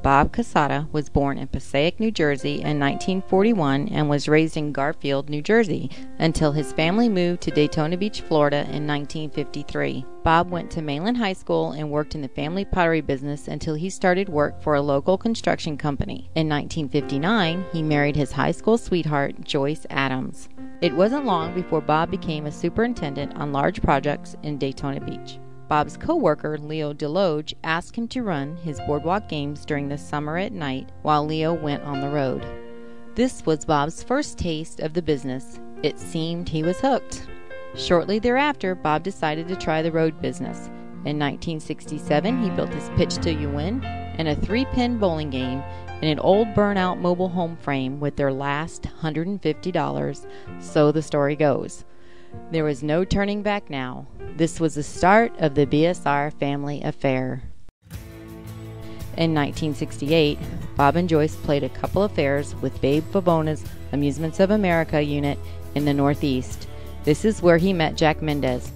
Bob Cassata was born in Passaic, New Jersey in 1941 and was raised in Garfield, New Jersey until his family moved to Daytona Beach, Florida in 1953. Bob went to Mainland High School and worked in the family pottery business until he started work for a local construction company. In 1959, he married his high school sweetheart, Joyce Adams. It wasn't long before Bob became a superintendent on large projects in Daytona Beach. Bob's co-worker, Leo Deloge, asked him to run his boardwalk games during the summer at night while Leo went on the road. This was Bob's first taste of the business. It seemed he was hooked. Shortly thereafter, Bob decided to try the road business. In 1967, he built his Pitch Till You Win and a 3-pin bowling game in an old burnout mobile home frame with their last $150, so the story goes. There was no turning back now. This was the start of the BSR family affair. In 1968, Bob and Joyce played a couple of fairs with Babe Favona's Amusements of America unit in the Northeast. This is where he met Jack Mendez.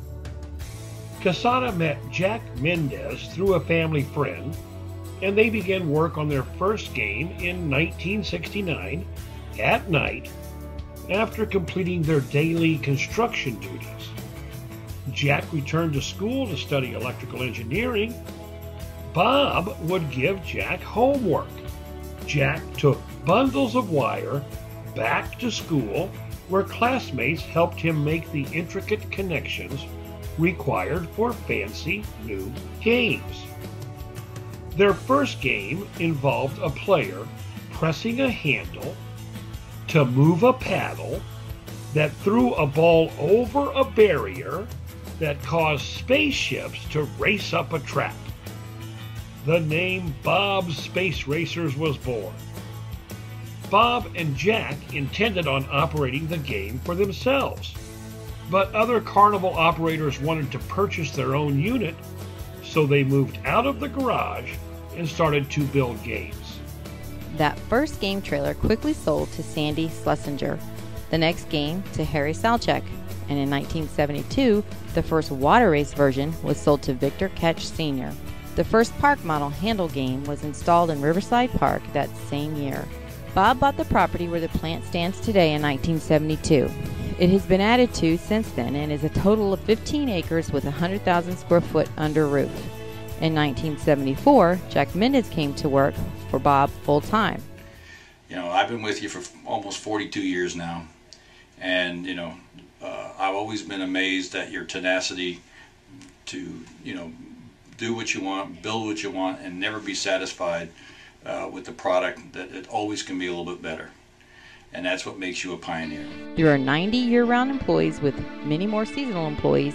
Cassata met Jack Mendez through a family friend, and they began work on their first game in 1969 at night after completing their daily construction duties. Jack returned to school to study electrical engineering. Bob would give Jack homework. Jack took bundles of wire back to school, where classmates helped him make the intricate connections required for fancy new games. Their first game involved a player pressing a handle to move a paddle that threw a ball over a barrier that caused spaceships to race up a track. The name Bob's Space Racers was born. Bob and Jack intended on operating the game for themselves, but other carnival operators wanted to purchase their own unit, so they moved out of the garage and started to build games. That first game trailer quickly sold to Sandy Schlesinger, the next game to Harry Salchek, and in 1972, the first water race version was sold to Victor Ketch Sr. The first park model handle game was installed in Riverside Park that same year. Bob bought the property where the plant stands today in 1972. It has been added to since then and is a total of 15 acres with 100,000 square foot under roof. In 1974, Jack Mendez came to work for Bob full-time. I've been with you for almost 42 years now, and I've always been amazed at your tenacity to do what you want, build what you want, and never be satisfied with the product. That it always can be a little bit better, and that's what makes you a pioneer. There are 90 year-round employees with many more seasonal employees.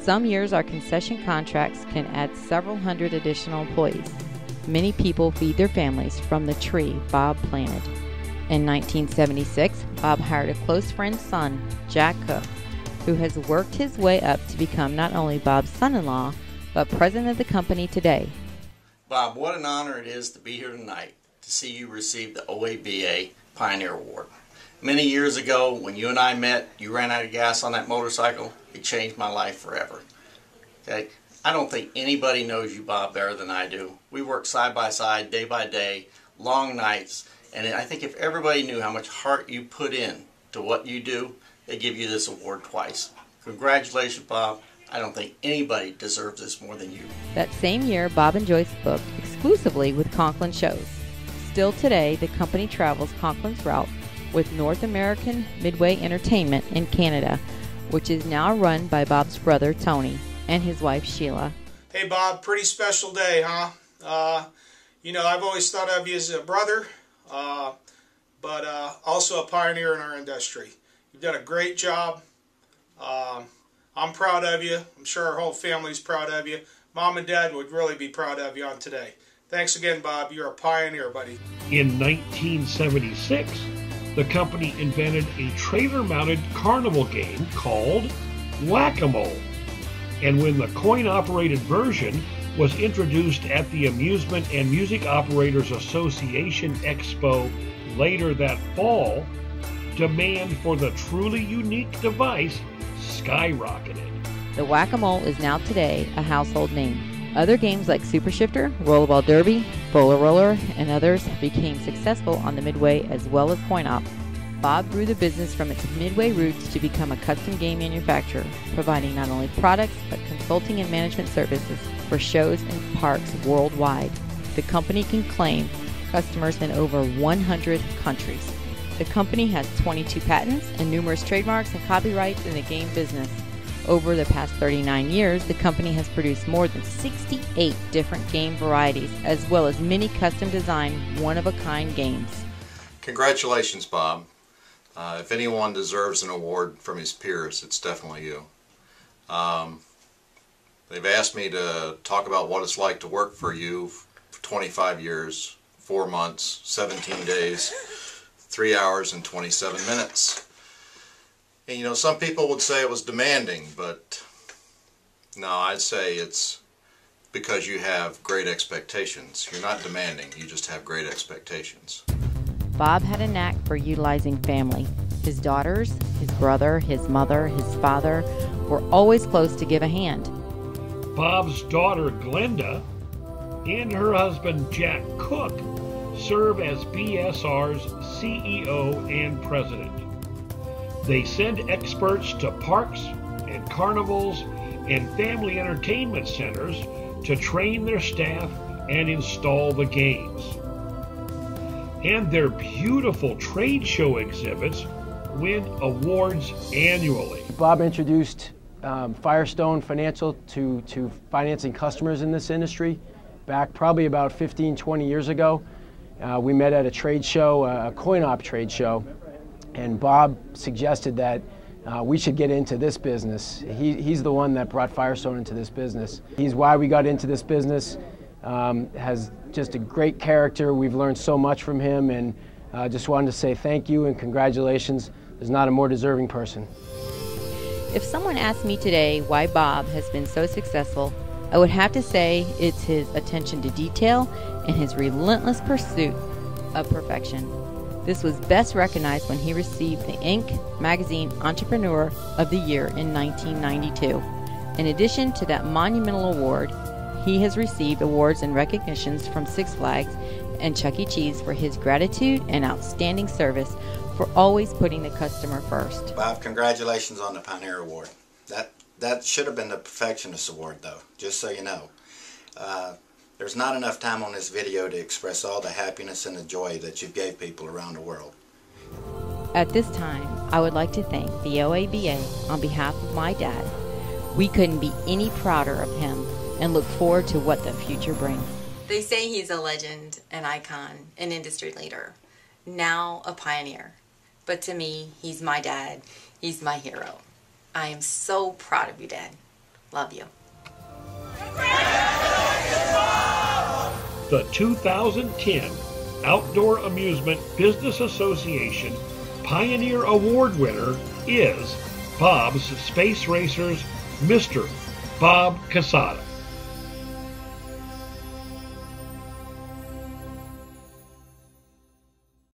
Some years our concession contracts can add several hundred additional employees. Many people feed their families from the tree Bob planted. In 1976, Bob hired a close friend's son, Jack Cook, who has worked his way up to become not only Bob's son-in-law, but president of the company today. Bob, what an honor it is to be here tonight to see you receive the OABA Pioneer Award. Many years ago, when you and I met, you ran out of gas on that motorcycle. It changed my life forever. Okay? I don't think anybody knows you, Bob, better than I do. We work side by side, day by day, long nights, and I think if everybody knew how much heart you put in to what you do, they'd give you this award twice. Congratulations, Bob. I don't think anybody deserves this more than you. That same year, Bob and Joyce booked exclusively with Conklin Shows. Still today, the company travels Conklin's route with North American Midway Entertainment in Canada, which is now run by Bob's brother, Tony, and his wife, Sheila. Hey, Bob, pretty special day, huh? I've always thought of you as a brother, but also a pioneer in our industry. You've done a great job. I'm proud of you. I'm sure our whole family's proud of you. Mom and Dad would really be proud of you on today. Thanks again, Bob. You're a pioneer, buddy. In 1976, the company invented a trailer-mounted carnival game called Whack-A-Mole. And when the coin-operated version was introduced at the Amusement and Music Operators Association Expo later that fall, demand for the truly unique device skyrocketed. The Whack-A-Mole is now today a household name. Other games like Super Shifter, Rollerball Derby, Bowler Roller, and others became successful on the Midway as well as coin-op. Bob grew the business from its Midway roots to become a custom game manufacturer, providing not only products but consulting and management services for shows and parks worldwide. The company can claim customers in over 100 countries. The company has 22 patents and numerous trademarks and copyrights in the game business. Over the past 39 years, the company has produced more than 68 different game varieties, as well as many custom-designed, one-of-a-kind games. Congratulations, Bob. If anyone deserves an award from his peers, it's definitely you. They've asked me to talk about what it's like to work for you for 25 years, 4 months, 17 days, 3 hours and 27 minutes. And you know, some people would say it was demanding, but no, I'd say it's because you have great expectations. You're not demanding, you just have great expectations. Bob had a knack for utilizing family. His daughters, his brother, his mother, his father were always close to give a hand. Bob's daughter Glenda and her husband Jack Cook serve as BSR's CEO and president. They send experts to parks and carnivals and family entertainment centers to train their staff and install the games. And their beautiful trade show exhibits win awards annually. Bob introduced Firestone Financial to financing customers in this industry back probably about 15, 20 years ago. We met at a trade show, a coin-op trade show, and Bob suggested that we should get into this business. He's the one that brought Firestone into this business. He's why we got into this business. Has just a great character. We've learned so much from him, and just wanted to say thank you and congratulations. There's not a more deserving person. If someone asked me today why Bob has been so successful, I would have to say it's his attention to detail and his relentless pursuit of perfection. This was best recognized when he received the Inc. magazine Entrepreneur of the Year in 1992. In addition to that monumental award, he has received awards and recognitions from Six Flags and Chuck E. Cheese for his gratitude and outstanding service for always putting the customer first. Bob, congratulations on the Pioneer Award. That should have been the Perfectionist Award, though, just so you know. There's not enough time on this video to express all the happiness and the joy that you gave people around the world. At this time, I would like to thank the OABA on behalf of my dad. We couldn't be any prouder of him and look forward to what the future brings. They say he's a legend, an icon, an industry leader, now a pioneer. But to me, he's my dad. He's my hero. I am so proud of you, Dad. Love you. The 2010 Outdoor Amusement Business Association Pioneer Award winner is Bob's Space Racers, Mr. Bob Cassata.